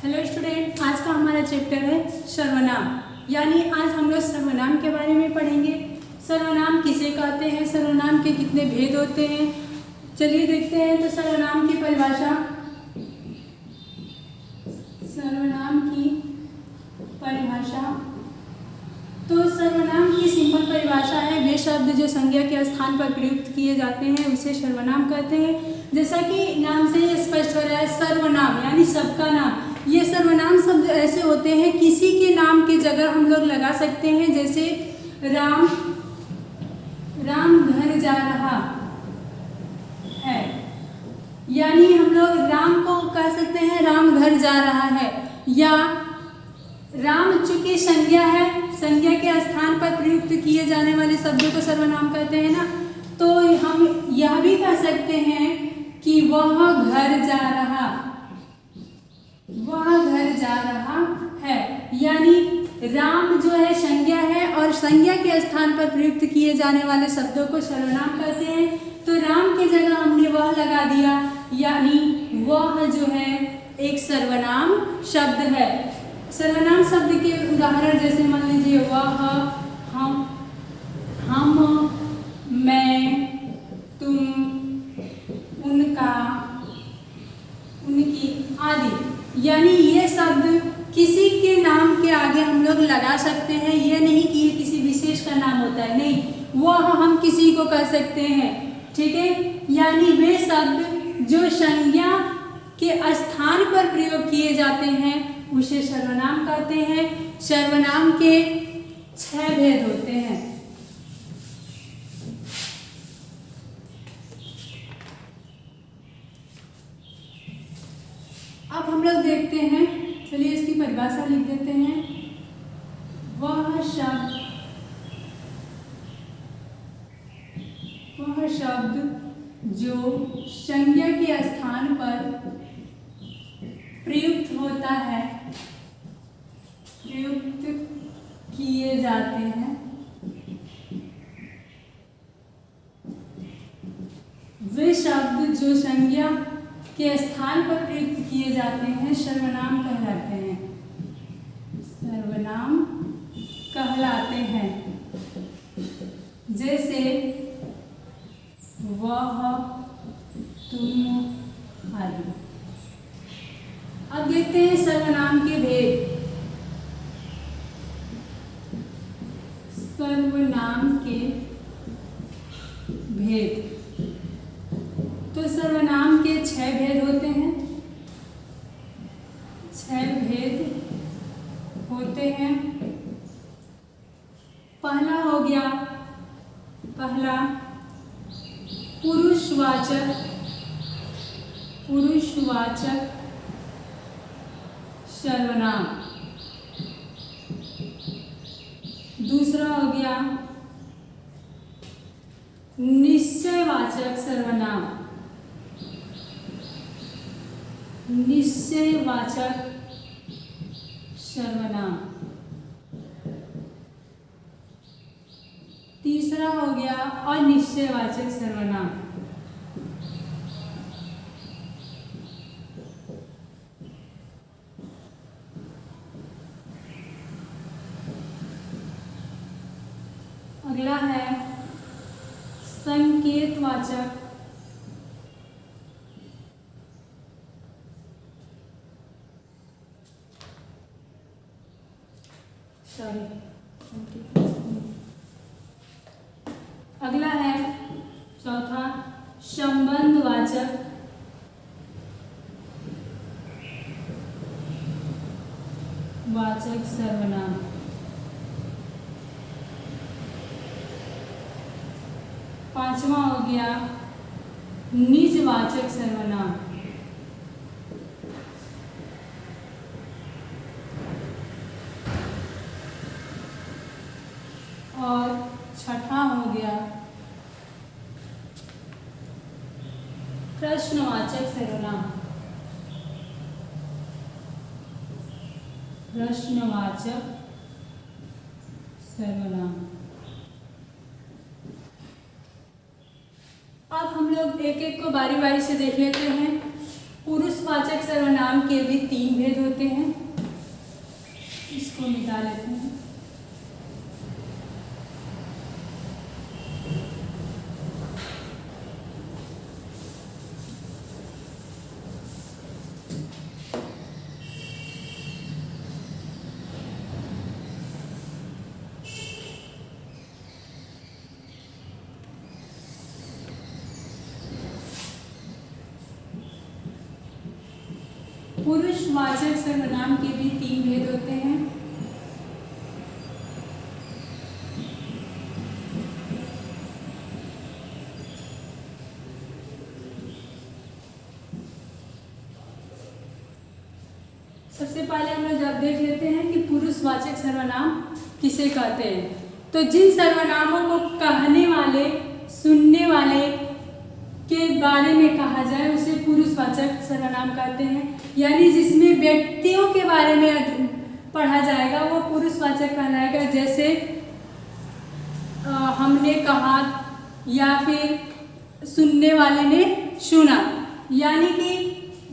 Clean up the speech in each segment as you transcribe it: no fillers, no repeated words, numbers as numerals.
Hello student, आज का हमारा चैप्टर है सर्वनाम। यानी आज हम लोग सर्वनाम के बारे में पढ़ेंगे। सर्वनाम किसे कहते हैं, सर्वनाम के कितने भेद होते हैं, चलिए देखते हैं। तो सर्वनाम की परिभाषा, सर्वनाम की परिभाषा, तो सर्वनाम की सिंपल परिभाषा है वे शब्द जो संज्ञा के स्थान पर प्रयुक्त किए जाते हैं उसे सर्वनाम कहते हैं। जैसा कि नाम से ये स्पष्ट हो रहा है, सर्वनाम यानी सबका नाम। ये सर्वनाम शब्द ऐसे होते हैं किसी के नाम की जगह हम लोग लगा सकते हैं। जैसे राम, राम घर जा रहा है, यानी हम लोग राम को कह सकते हैं राम घर जा रहा है। या राम चूंकि संज्ञा है, संज्ञा के स्थान पर प्रयुक्त किए जाने वाले शब्दों को सर्वनाम कहते हैं ना, तो हम यह भी कह सकते हैं कि वह घर जा रहा, वह घर जा रहा है। यानी राम जो है संज्ञा है और संज्ञा के स्थान पर प्रयुक्त किए जाने वाले शब्दों को सर्वनाम कहते हैं। तो राम की जगह हमने वह लगा दिया, यानी वह जो है एक सर्वनाम शब्द है। सर्वनाम शब्द के उदाहरण जैसे मान लीजिए वह, हम, मैं, तुम, उनका, उनकी आदि। यानी ये शब्द किसी के नाम के आगे हम लोग लगा सकते हैं। ये नहीं कि ये किसी विशेष का नाम होता है, नहीं, वह हम किसी को कह सकते हैं, ठीक है। यानी वे शब्द जो संज्ञा के स्थान पर प्रयोग किए जाते हैं उसे सर्वनाम कहते हैं। सर्वनाम के 6 भेद होते हैं। अब हम लोग देखते हैं, चलिए इसकी परिभाषा लिख देते हैं। वह शब्द जो संज्ञा के स्थान पर प्रयुक्त होता है, प्रयुक्त किए जाते हैं, वे शब्द जो संज्ञा के स्थान पर प्रयुक्त किए जाते हैं सर्वनाम कहलाते हैं, सर्वनाम कहलाते हैं। जैसे वह, तुम आदि। अब देखते हैं सर्वनाम के भेद। सर्वनाम के भेद, तो सर्वनाम के 6 भेद होते हैं। 6 भेद होते हैं। पहला हो गया, पहला पुरुषवाचक, पुरुषवाचक सर्वनाम। दूसरा हो गया निश्चयवाचक सर्वनाम, निश्चयवाचक सर्वनाम। तीसरा हो गया अनिश्चयवाचक सर्वनाम। अगला है संकेतवाचक, अगला है चौथा संबंधवाचक, वाचक सर्वनाम। पांचवा हो गया निजवाचक सर्वनाम। और छठा हो गया प्रश्नवाचक सर्वनाम, प्रश्नवाचक सर्वनाम। अब हम लोग एक एक को बारी बारी से देख लेते हैं। पुरुषवाचक सर्वनाम के भी 3 भेद होते हैं। इसको मिटा लेते हैं। पुरुषवाचक सर्वनाम के भी 3 भेद होते हैं। सबसे पहले हम लोग जब देख लेते हैं कि पुरुषवाचक सर्वनाम किसे कहते हैं। तो जिन सर्वनामों को कहने वाले, सुनने वाले के बारे में कहा जाए उसे पुरुषवाचक सर्वनाम कहते हैं। यानी जिसमें व्यक्तियों के बारे में पढ़ा जाएगा वो पुरुषवाचक कहलाएगा। जैसे हमने कहा या फिर सुनने वाले ने सुना। यानी कि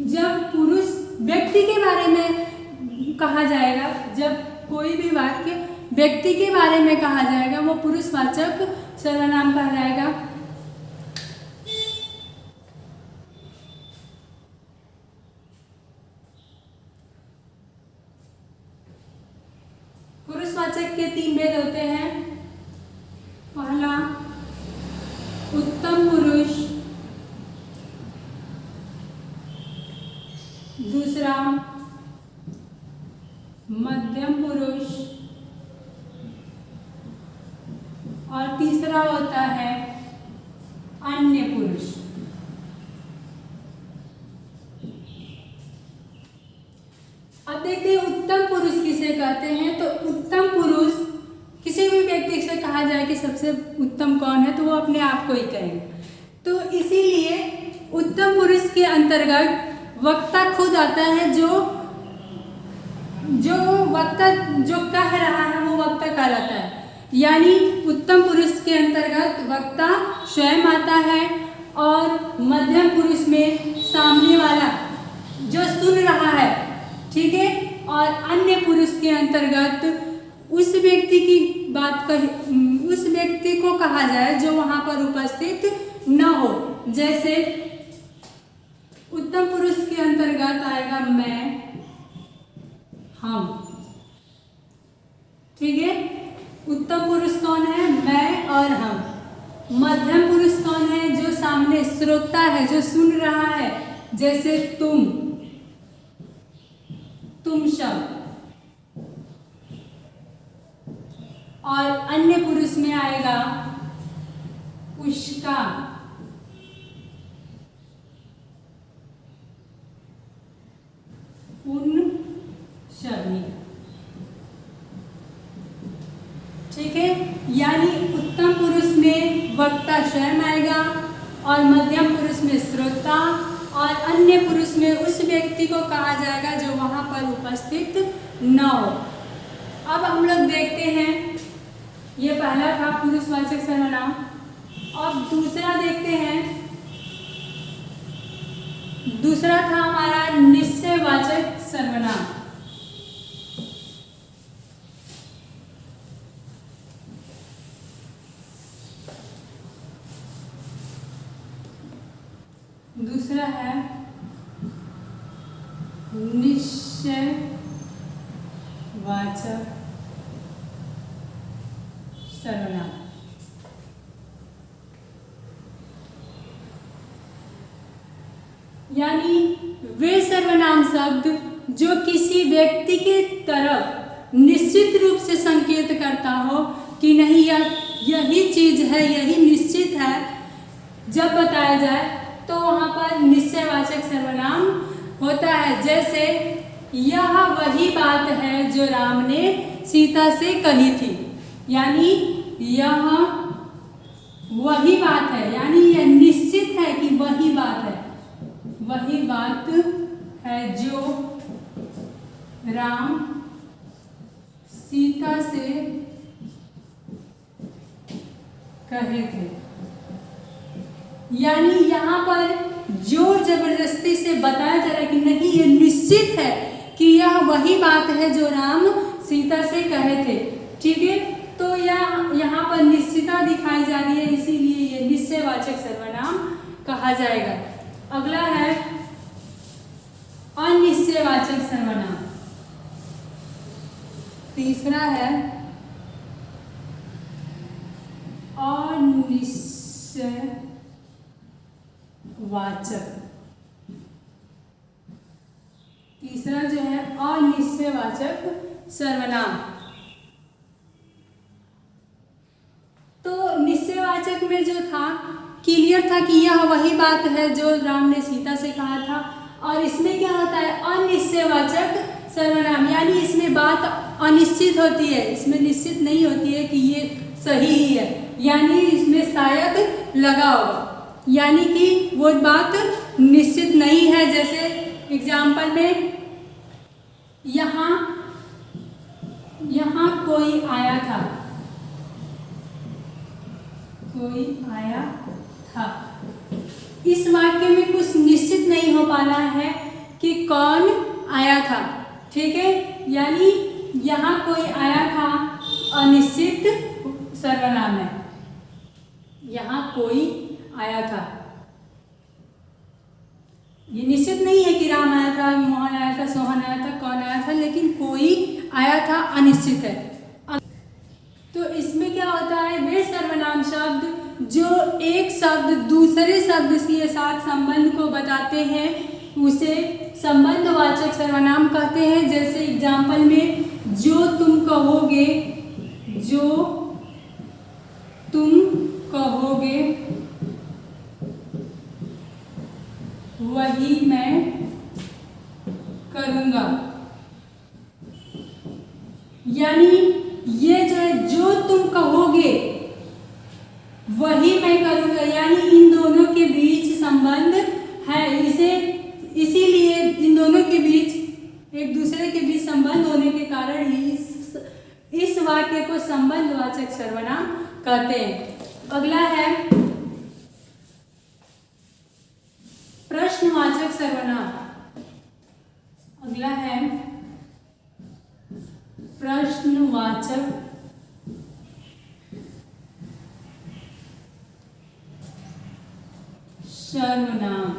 जब पुरुष व्यक्ति के बारे में कहा जाएगा, जब कोई भी वाक्य व्यक्ति के बारे में कहा जाएगा वो पुरुषवाचक सर्वनाम कहलाएगा। पुरुषवाचक के 3 भेद होते हैं। पहला उत्तम पुरुष, दूसरा मध्यम पुरुष और तीसरा होता है अन्य पुरुष। अब देखते हैं उत्तम पुरुष किसे कहते हैं। तो उत्तम पुरुष किसी भी व्यक्ति से कहा जाए कि सबसे उत्तम कौन है तो वो अपने आप को ही कहेगा। तो इसीलिए उत्तम पुरुष के अंतर्गत वक्ता खुद आता है। जो वक्ता जो कह रहा है वो वक्ता कहलाता है। यानी उत्तम पुरुष के अंतर्गत वक्ता स्वयं आता है और मध्यम पुरुष में सामने वाला जो सुन रहा है, ठीक है, और अन्य पुरुष के अंतर्गत उस व्यक्ति की बात उस व्यक्ति को कहा जाए जो वहां पर उपस्थित न हो। जैसे उत्तम पुरुष के अंतर्गत आएगा मैं, हम, ठीक है। उत्तम पुरुष कौन है? मैं और हम। मध्यम पुरुष कौन है? जो सामने श्रोता है, जो सुन रहा है, जैसे तुम सब। और अन्य पुरुष में आएगा उसका, उन सभी, ठीक है। यानी उत्तम पुरुष में वक्ता स्वयं आएगा और मध्यम पुरुष में श्रोता और अन्य पुरुष में उस व्यक्ति को कहा जाएगा जो वहां पर उपस्थित न हो। अब हम लोग देखते हैं, ये पहला था पुरुषवाचक सर्वनाम। अब दूसरा देखते हैं। दूसरा था हमारा निश्चयवाचक सर्वनाम। दूसरा है निश्चयवाचक सर्वनाम। यानी वे सर्वनाम शब्द जो किसी व्यक्ति के तरफ निश्चित रूप से संकेत करता हो कि नहीं यही चीज है, यही निश्चित है, जब बताया जाए तो वहां पर निश्चयवाचक सर्वनाम होता है। जैसे यह वही बात है जो राम ने सीता से कही थी। यानी यह वही बात है, यानी यह निश्चित है कि वही बात है, वही बात है जो राम सीता से कहे थे। यानी यहाँ पर जोर जबरदस्ती से बताया जा रहा है कि नहीं, ये निश्चित है कि यह वही बात है जो राम सीता से कहे थे। ठीक है, तो यहाँ पर निश्चितता दिखाई जा रही है, इसीलिए ये निश्चयवाचक सर्वनाम कहा जाएगा। अगला है अनिश्चयवाचक सर्वनाम। तीसरा है अनिश्चयवाचक। तीसरा जो है अनिश्चयवाचक सर्वनाम। तो निश्चयवाचक में जो था क्लियर था कि यह वही बात है जो राम ने सीता से कहा था, और इसमें क्या होता है अनिश्चयवाचक सर्वनाम, यानी इसमें बात अनिश्चित होती है, इसमें निश्चित नहीं होती है कि ये सही ही है, यानी इसमें शायद लगा होगा, यानी कि वो बात निश्चित नहीं है। जैसे एग्जाम्पल में यहाँ कोई आया था, कोई आया था, इस वाक्य में कुछ निश्चित नहीं हो पा रहा है कि कौन आया था। ठीक है, यानी यहाँ कोई आया था अनिश्चित सर्वनाम है, यहाँ कोई आया था, ये निश्चित नहीं है कि राम आया था, मोहन आया था, सोहन आया था, कौन आया था, लेकिन कोई आया था अनिश्चित है। तो इसमें क्या होता है, वे सर्वनाम शब्द जो एक शब्द दूसरे शब्द के साथ संबंध को बताते हैं उसे संबंधवाचक सर्वनाम कहते हैं। जैसे एग्जाम्पल में जो तुम कहोगे, जो तुम कहोगे वही मैं करूँगा, यानी ये जो है जो तुम कहोगे वही मैं करूँगा, यानी इन दोनों के बीच संबंध है, इसीलिए इन दोनों के बीच एक दूसरे के बीच संबंध होने के कारण ही इस वाक्य को संबंधवाचक सर्वनाम कहते हैं। अगला है प्रश्नवाचक सर्वनाम। अगला है प्रश्नवाचक सर्वनाम।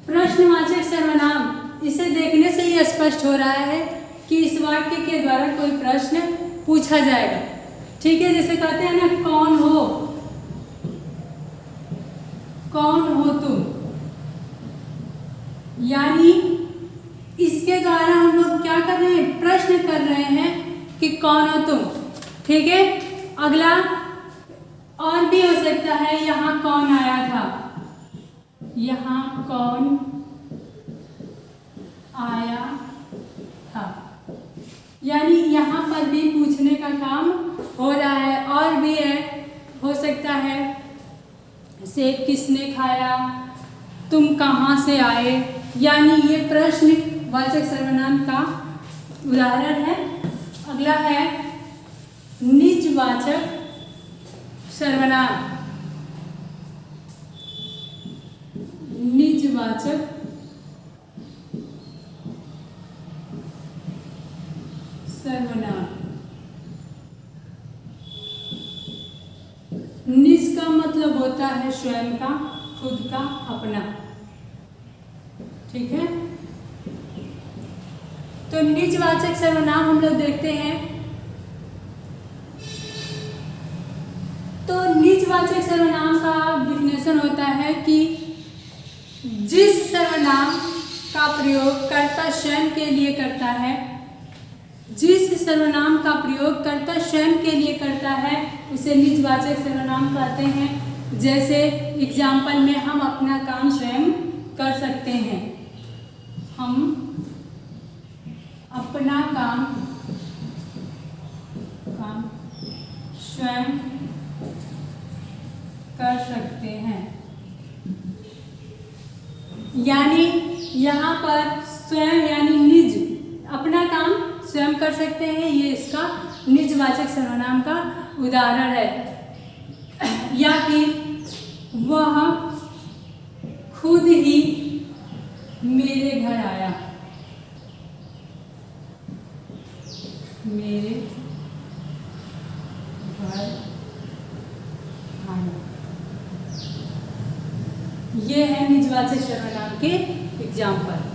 प्रश्नवाचक सर्वनाम, इसे देखने से ही स्पष्ट हो रहा है कि इस वाक्य के द्वारा कोई प्रश्न पूछा जाएगा। ठीक है, जैसे कहते हैं ना कौन हो, कौन हो तुम, यानी इसके द्वारा हम लोग क्या कर रहे हैं, प्रश्न कर रहे हैं कि कौन हो तुम। ठीक है, अगला और भी हो सकता है, यहाँ कौन आया था, यहाँ कौन आया था, यानी यहाँ पर भी पूछने का काम हो रहा है। और भी है, हो सकता है सेब किसने खाया, तुम कहाँ से आए, यानी ये प्रश्नवाचक सर्वनाम का उदाहरण है। अगला है निजवाचक सर्वनाम। निजवाचक सर्वनाम, निज का मतलब होता है स्वयं का, खुद का, अपना। ठीक है, तो निजवाचक सर्वनाम हम लोग देखते हैं। तो निजवाचक सर्वनाम का डिफिनेशन होता है कि जिस सर्वनाम का प्रयोग कर्ता स्वयं के लिए करता है, जिस सर्वनाम का प्रयोग कर्ता स्वयं के लिए करता है उसे निजवाचक सर्वनाम कहते हैं। जैसे एग्जाम्पल में हम अपना काम स्वयं कर सकते हैं, हम अपना काम स्वयं कर सकते हैं, यानी यहाँ पर स्वयं यानी निज, अपना काम स्वयं कर सकते हैं, ये इसका निजवाचक सर्वनाम का उदाहरण है। या फिर वह खुद ही मेरे घर आया। मेरे घर आया। ये है निजवाचक सर्वनाम के एग्जाम्पल।